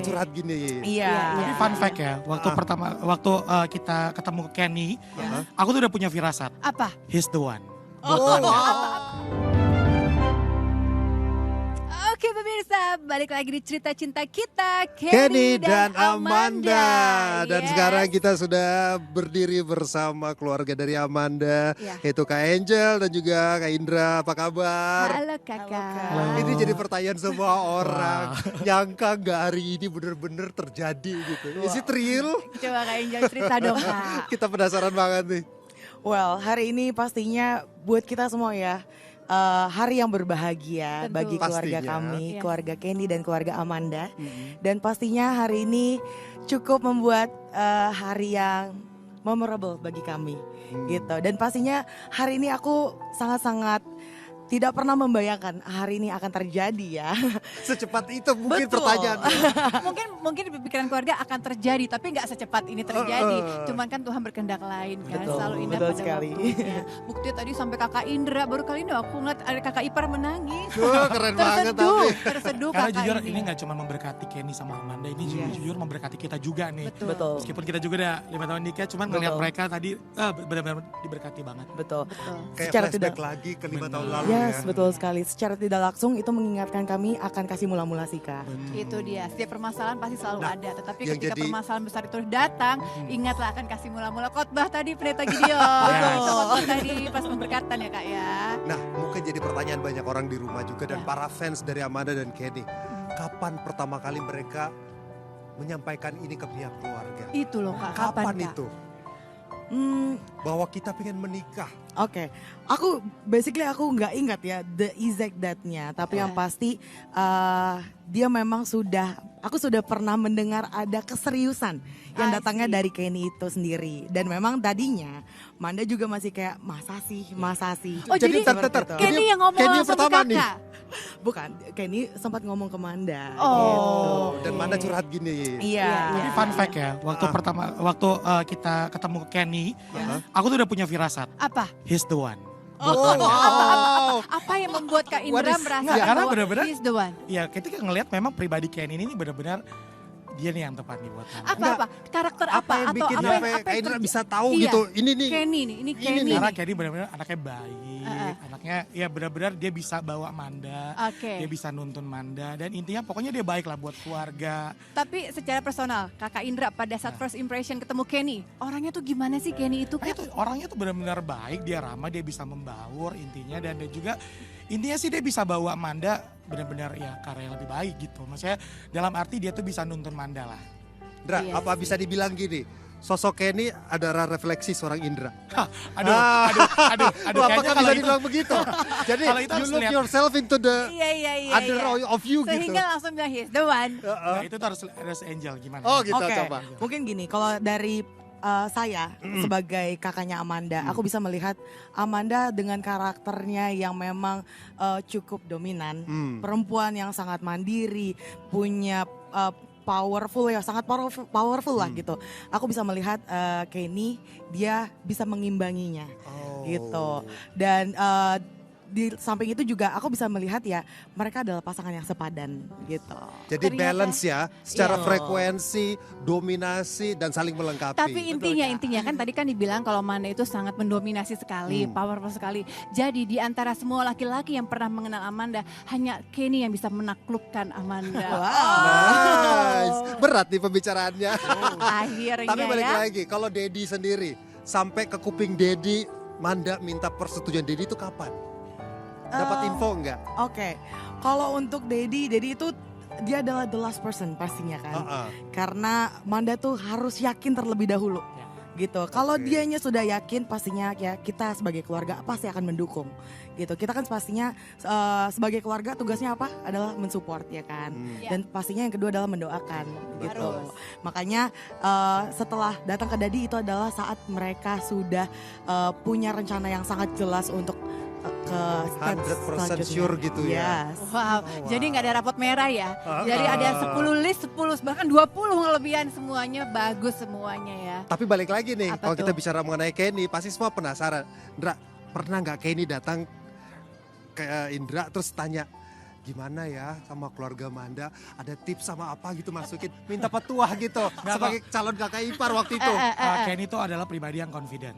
Curhat gini. Iya. Tapi fun fact ya, waktu kita ketemu Kenny, aku tuh udah punya firasat. Apa? He's the one. Oke pemirsa, balik lagi di cerita cinta kita, Kenny dan Amanda. Dan Yes. sekarang kita sudah berdiri bersama keluarga dari Amanda, Ya. yaitu Kak Angel dan juga Kak Indra. Apa kabar? Halo kakak. Halo. Ini jadi pertanyaan semua orang. Nyangka nggak hari ini bener-bener terjadi gitu. Is it real? Coba Kak Angel cerita dong kak. Kita penasaran banget nih. Well, hari ini pastinya buat kita semua ya, hari yang berbahagia Tentu. bagi keluarga Pastinya. kami, Yes. keluarga Kenny dan keluarga Amanda. Dan pastinya hari ini cukup membuat hari yang memorable bagi kami, gitu. Dan pastinya hari ini aku sangat-sangat tidak pernah membayangkan hari ini akan terjadi ya. Secepat itu mungkin Betul. pertanyaannya. mungkin di pikiran keluarga akan terjadi, tapi nggak secepat ini terjadi. Cuman kan Tuhan berkehendak lain kan, Betul, selalu indah betul pada sekali. waktunya. Bukti tadi sampai kakak Indra, baru kali ini aku ngeliat ada kakak ipar menangis. Keren banget tapi. Terseduh Karena kakak jujur ini gak cuma memberkati Kenny sama Amanda, ini jujur memberkati kita juga nih. Betul. Meskipun kita juga udah 5 tahun nikah, cuman ngeliat Betul. mereka tadi benar-benar diberkati banget. Betul. Kayak Secara flashback tidak- lagi ke 5 Bener. tahun lalu Yes, ya. betul sekali. Secara tidak langsung itu mengingatkan kami akan kasih mula-mula Sika. Itu dia, setiap permasalahan pasti selalu Nah, ada. Tetapi yang ketika jadi- permasalahan besar itu datang, ingatlah akan kasih mula-mula khotbah tadi Pendeta Gideon. Betul. Khotbah tadi pas pemberkatan ya kak ya. Nah, mungkin jadi pertanyaan banyak orang di rumah juga dan Ya. para fans dari Amanda dan Kenny. Kapan pertama kali mereka menyampaikan ini ke pihak keluarga? Itu loh kak, Kapan kapan, kak? itu? Hmm, Bahwa kita pengen menikah. Oke, aku nggak ingat ya the exact date-nya, tapi yang pasti dia memang aku sudah pernah mendengar ada keseriusan yang I datangnya see. dari Kenny itu sendiri, dan memang tadinya Manda juga masih kayak masa sih. Oh jadi, Jadi, tar. Kenny yang ngomong Kenny yang langsung ke pertama nih. kakak? Bukan, Kenny sempat ngomong ke Manda. Oh. gitu. Dan Manda curhat gini. Iya. Tapi fun fact ya, waktu kita ketemu Kenny, aku tuh udah punya firasat. Apa? He's the one. Apa yang membuat Kak Indra merasa Nggak, karena bahwa bener-bener- he's the one? Ya kita ngelihat memang pribadi Kenny ini benar-benar dia nih yang tepat nih buat Manda. Apa? Karakter apa? Apa yang Atau bikin apa sampai yang Kak Indra terjadi? bisa tahu Iya. gitu. Ini nih. Kenny nih, ini Kenny nih. Karena nih. Kenny benar-benar anaknya baik, anaknya ya benar-benar dia bisa bawa Manda, Oke. dia bisa nuntun Manda, dan intinya pokoknya dia baik lah buat keluarga. Tapi secara personal, Kakak Indra pada saat first impression ketemu Kenny, orangnya tuh gimana sih Kenny itu? Nah, itu orangnya tuh benar-benar baik, dia ramah, dia bisa membaur intinya, dan dia juga intinya sih dia bisa bawa Manda benar-benar ya ke arah yang lebih baik gitu. Maksudnya dalam arti dia tuh bisa nuntun Manda lah. Indra, Iya apa sih. bisa dibilang gini? Sosok Kenny adalah refleksi seorang Indra. Aduh, Apakah kayaknya bisa kalau itu dibilang begitu? Jadi kalau itu you harus look lihat. yourself into the Iya. other of you gitu. Sehingga langsung bilang he's the one. nah, itu tuh harus Angel gimana? Oh gitu, Oke, coba. mungkin gini, kalau dari saya sebagai kakaknya Amanda, aku bisa melihat Amanda dengan karakternya yang memang cukup dominan, perempuan yang sangat mandiri, punya powerful ya, sangat powerful lah gitu. Aku bisa melihat Kenny, dia bisa mengimbanginya Oh. gitu. Dan di samping itu juga aku bisa melihat ya mereka adalah pasangan yang sepadan gitu. Jadi Ternyata- balance ya, secara Iya. frekuensi, dominasi dan saling melengkapi. Tapi intinya kan tadi kan dibilang kalau Manda itu sangat mendominasi sekali, powerful sekali. Jadi di antara semua laki-laki yang pernah mengenal Amanda, hanya Kenny yang bisa menaklukkan Amanda. Nice. Berat nih pembicaraannya. Akhirnya Tapi balik ya. lagi, kalau Dedi sendiri sampai ke kuping Dedi, Manda minta persetujuan Dedi itu kapan? Dapat info enggak? Oke, kalau untuk Dedi itu dia adalah the last person pastinya kan. Karena Manda tuh harus yakin terlebih dahulu. Gitu. Kalau Oke. dianya sudah yakin pastinya ya kita sebagai keluarga pasti akan mendukung. Gitu. Kita kan pastinya sebagai keluarga tugasnya apa? Adalah mensupport ya kan. Ya. Dan pastinya yang kedua adalah mendoakan gitu. Harus. Makanya setelah datang ke Dadi itu adalah saat mereka sudah punya rencana yang sangat jelas untuk ke step 100% selanjutnya. sure gitu ya. Yes. Wow, jadi nggak ada rapot merah ya. Jadi ada 10 list, 10 bahkan 20 kelebihan semuanya bagus semuanya ya. Tapi balik lagi nih, Apa kalau kita tuh? bicara mengenai Kenny, pasti semua penasaran. Indra, pernah nggak Kenny datang ke Indra terus tanya, gimana ya sama keluarga Amanda, ada tips sama apa gitu masukin, minta petuah gitu sebagai calon kakak ipar waktu itu. Kenny itu adalah pribadi yang confident.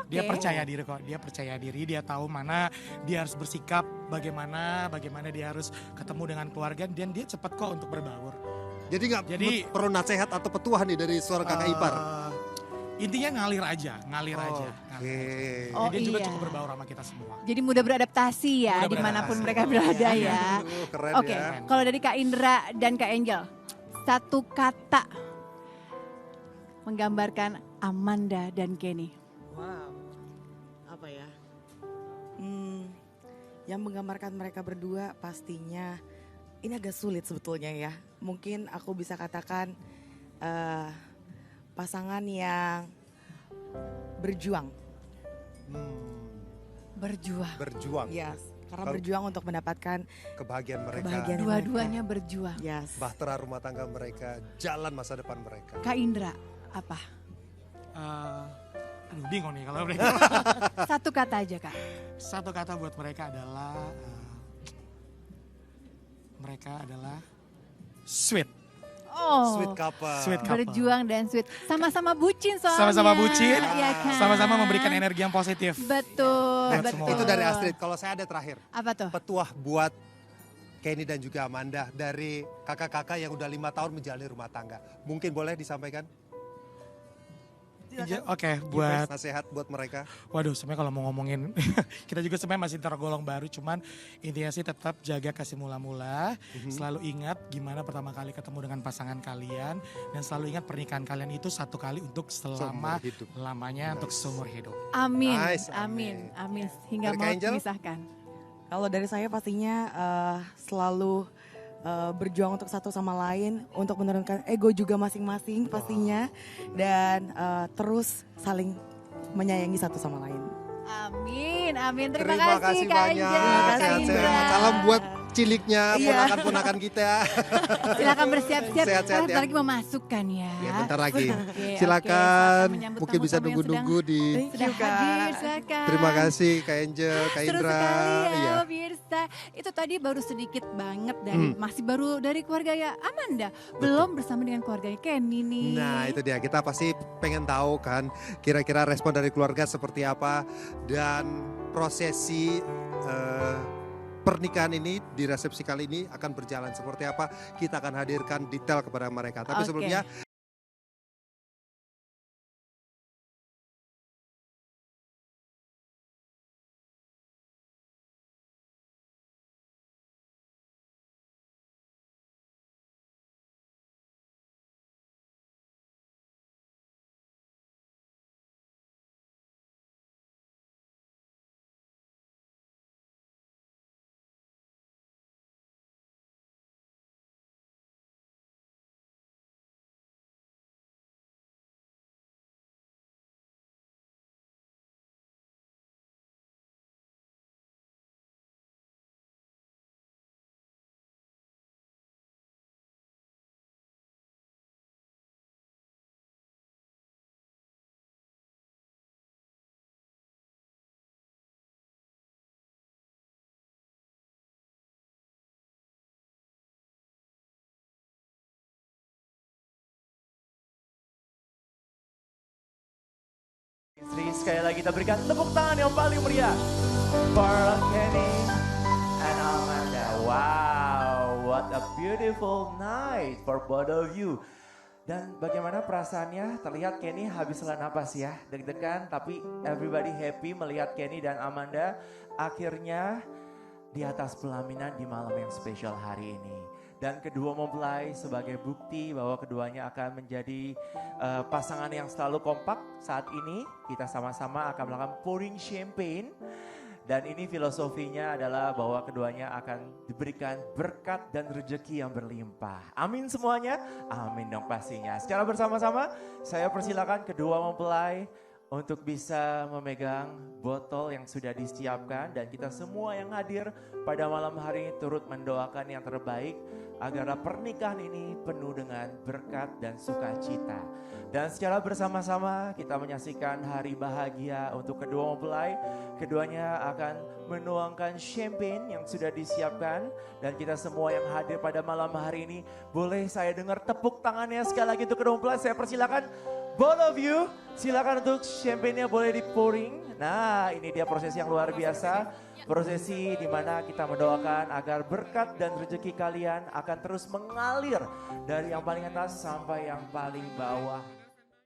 Dia percaya diri kok, dia percaya diri, dia tahu mana dia harus bersikap, bagaimana dia harus ketemu dengan keluarga, dan dia cepat kok untuk berbaur. Jadi nggak perlu nasihat atau petuah nih dari seorang kakak ipar? Intinya ngalir aja. Dia juga cukup berbaur sama kita semua. Jadi mudah beradaptasi ya dimanapun mereka berada ya. Keren Oke, ya. kalau dari Kak Indra dan Kak Angel, satu kata menggambarkan Amanda dan Kenny. Wow, apa ya? Yang menggambarkan mereka berdua pastinya ini agak sulit sebetulnya ya. Mungkin aku bisa katakan pasangan yang berjuang. Berjuang. Yes, karena berjuang untuk mendapatkan Kebahagiaan mereka. Dua-duanya berjuang. Yes. Bahtera rumah tangga mereka, jalan masa depan mereka. Kak Indra, apa? Aduh bingung nih kalau mereka. Satu kata aja Kak. Satu kata buat mereka adalah sweet. Oh, Sweet couple. Sweet couple. berjuang dan sweet. Sama-sama bucin soalnya. Sama-sama bucin, ya kan? sama-sama memberikan energi yang positif. Betul, Nah, betul. itu dari Astrid. Kalau saya ada terakhir, Apa tuh? petuah buat Kenny dan juga Amanda dari kakak-kakak yang udah 5 tahun menjalani rumah tangga. Mungkin boleh disampaikan? Oke, buat Nasihat buat mereka. waduh sebenarnya kalau mau ngomongin kita juga sebenarnya masih tergolong baru, cuman intinya sih tetap jaga kasih mula-mula, selalu ingat gimana pertama kali ketemu dengan pasangan kalian, dan selalu ingat pernikahan kalian itu satu kali untuk selama Seumur hidup. lamanya, untuk seumur hidup. Amin, Nice, amin, amin. amin. Hingga Dari mau Kak Angel? memisahkan. Kalau dari saya pastinya selalu berjuang untuk satu sama lain, untuk menurunkan ego juga masing-masing pastinya, dan terus saling menyayangi satu sama lain. Amin, amin. Terima, Terima kasih Kak banyak. Angel, Kak Sehat-sehat. Indra. Salam buat ciliknya, Iya. ponakan-ponakan kita. Silakan bersiap-siap. Sehat-sehat Karena ya. bentar lagi memasukkan ya. Ya bentar lagi. Oke, Silakan, selamat menyambut mungkin bisa tamu-tamu yang nunggu-nunggu di. Thank Sudah you, Kak. hadir, silakan. Terima kasih Kak Angel, Kak Seru Indra. sekali ya Iya. pemirsa. Itu tadi baru sedikit banget dari masih baru dari keluarga ya Amanda. Belum bersama dengan keluarganya Kenny nih. Nah itu dia, kita pasti pengen tahu kan kira-kira respon dari keluarga seperti apa. Dan prosesi pernikahan ini di resepsi kali ini akan berjalan seperti apa. Kita akan hadirkan detail kepada mereka. Tapi Oke. sebelumnya Istri, sekali lagi kita berikan tepuk tangan yang paling meriah for Kenny and Amanda. Wow, what a beautiful night for both of you. Dan bagaimana perasaannya? Terlihat Kenny habis hela napas ya, deg-degan, tapi everybody happy melihat Kenny dan Amanda akhirnya di atas pelaminan di malam yang spesial hari ini. Dan kedua mempelai sebagai bukti bahwa keduanya akan menjadi pasangan yang selalu kompak. Saat ini kita sama-sama akan melakukan pouring champagne. Dan ini filosofinya adalah bahwa keduanya akan diberikan berkat dan rezeki yang berlimpah. Amin semuanya? Amin dong pastinya. Secara bersama-sama saya persilakan kedua mempelai untuk bisa memegang botol yang sudah disiapkan dan kita semua yang hadir pada malam hari ini turut mendoakan yang terbaik agar pernikahan ini penuh dengan berkat dan sukacita. Dan secara bersama-sama kita menyaksikan hari bahagia untuk kedua mempelai. Keduanya akan menuangkan champagne yang sudah disiapkan dan kita semua yang hadir pada malam hari ini boleh saya dengar tepuk tangannya sekali lagi untuk kedua mempelai. Saya persilakan both of you, silakan untuk champagne-nya boleh di pouring. Nah, ini dia proses yang luar biasa. Prosesi di mana kita mendoakan agar berkat dan rezeki kalian akan terus mengalir dari yang paling atas sampai yang paling bawah.